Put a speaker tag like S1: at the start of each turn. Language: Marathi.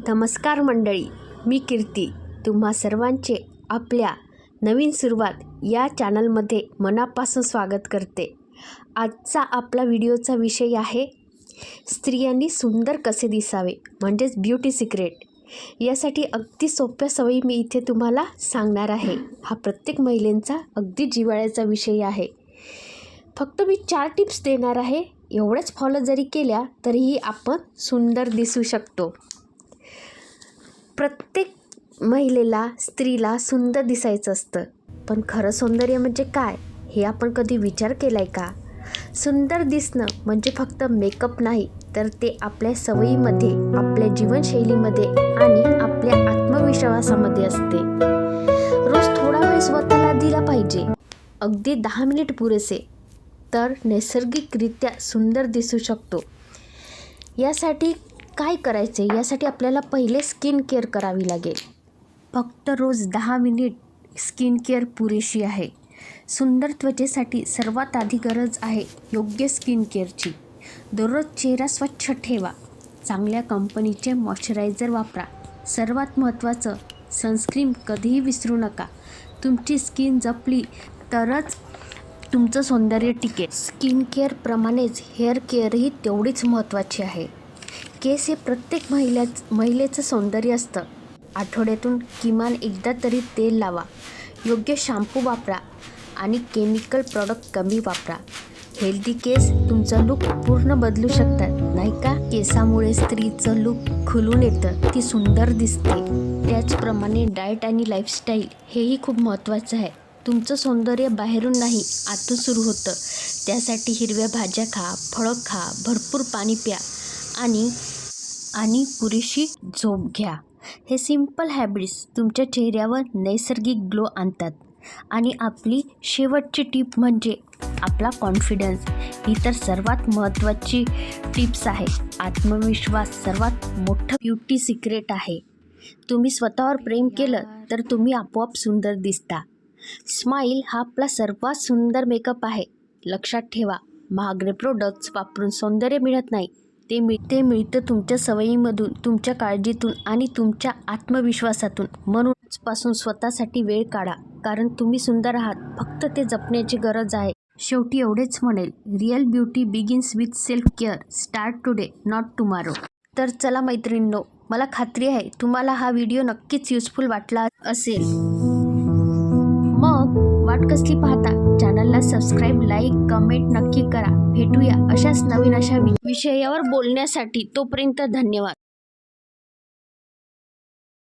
S1: नमस्कार मंडळी, मी कीर्ती तुम्हा सर्वांचे आपल्या नवीन सुरुवात या चॅनलमध्ये मनापासून स्वागत करते। आजचा आपला व्हिडिओचा विषय आहे स्त्रियांनी सुंदर कसे दिसावे म्हणजेच ब्युटी सिक्रेट। यासाठी अगदी सोप्या सवयी मी इथे तुम्हाला सांगणार आहे। हा प्रत्येक महिलेचा अगदी जिव्हाळ्याचा विषय आहे। फक्त मी 4 टिप्स देणार आहे। एवढंच फॉलो जरी केल्या तरीही आपण सुंदर दिसू शकतो। प्रत्येक महिलेला स्त्रीला सुंदर दिसायचं असतं, पण खरं सौंदर्य म्हणजे काय हे आपण कधी विचार केलाय का? सुंदर दिसणं म्हणजे फक्त मेकअप नाही, तर ते आपल्या सवयीमध्ये, आपल्या जीवनशैलीमध्ये आणि आपल्या आत्मविश्वासामध्ये असते। रोज थोडा वेळ स्वतःला दिला पाहिजे, अगदी 10 मिनिट पुरेसे, तर नैसर्गिकरित्या सुंदर दिसू शकतो। यासाठी काय करायचे? यासाठी आपल्याला पहिले स्किन केअर करावी लागेल। फक्त रोज 10 मिनिट स्किन केअर पुरेशी आहे। सुंदर त्वचेसाठी सर्वात आधी गरज आहे योग्य स्किन केअरची। दररोज चेहरा स्वच्छ ठेवा, चांगल्या कंपनीचे मॉइश्चरायझर वापरा, सर्वात महत्त्वाचं सनस्क्रीन कधीही विसरू नका। तुमची स्किन जपली तरच तुमचं सौंदर्य टिकेल। स्किन केअरप्रमाणेच हेअर केअरही तेवढीच महत्त्वाची आहे। केस हे प्रत्येक महिलेचं सौंदर्य असतं। आठवड्यातून किमान एकदा तरी तेल लावा, योग्य शॅम्पू वापरा आणि केमिकल प्रॉडक्ट कमी वापरा। हेल्दी केस तुमचं लुक पूर्ण बदलू शकतात, नाही का? केसामुळे स्त्रीचं लुक खुलून येतं, ती सुंदर दिसते। त्याचप्रमाणे डाएट आणि लाईफस्टाईल हेही खूप महत्त्वाचं आहे। तुमचं सौंदर्य बाहेरून नाही, आतून सुरू होतं। त्यासाठी हिरव्या भाज्या खा, फळं खा, भरपूर पाणी प्या आणि पुरेशी झोप घ्या। हे सिंपल हॅबिट्स तुमच्या चेहऱ्यावर नैसर्गिक ग्लो आणतात। आणि आपली शेवटची टिप म्हणजे आपला कॉन्फिडन्स। ही तर सर्वात महत्त्वाची टिप्स आहे। आत्मविश्वास सर्वात मोठं ब्युटी सिक्रेट आहे। तुम्ही स्वतःवर प्रेम केलं तर तुम्ही आपोआप सुंदर दिसता। स्माईल हा आपला सर्वात सुंदर मेकअप आहे। लक्षात ठेवा, महागडे प्रोडक्ट्स वापरून सौंदर्य मिळत नाही, ते मिळतं तुमच्या सवयीमधून, तुमच्या काळजीतून आणि तुमच्या आत्मविश्वासातून। म्हणून स्वतःसाठी वेळ काढा, कारण तुम्ही सुंदर आहात, फक्त ते जपण्याची गरज आहे। शेवटी एवढेच म्हणेल, real beauty begins with self care. Start today, not tomorrow. तर चला मैत्रिणींनो, मला खात्री आहे तुम्हाला हा व्हिडिओ नक्कीच युजफुल वाटला असेल। मग वाट कसली पाहता? चॅनलला सबस्क्राईब, लाईक, कमेंट नक्की करा। भेटूया अशाच नवीन विषयावर बोलण्यासाठी। तोपर्यंत धन्यवाद।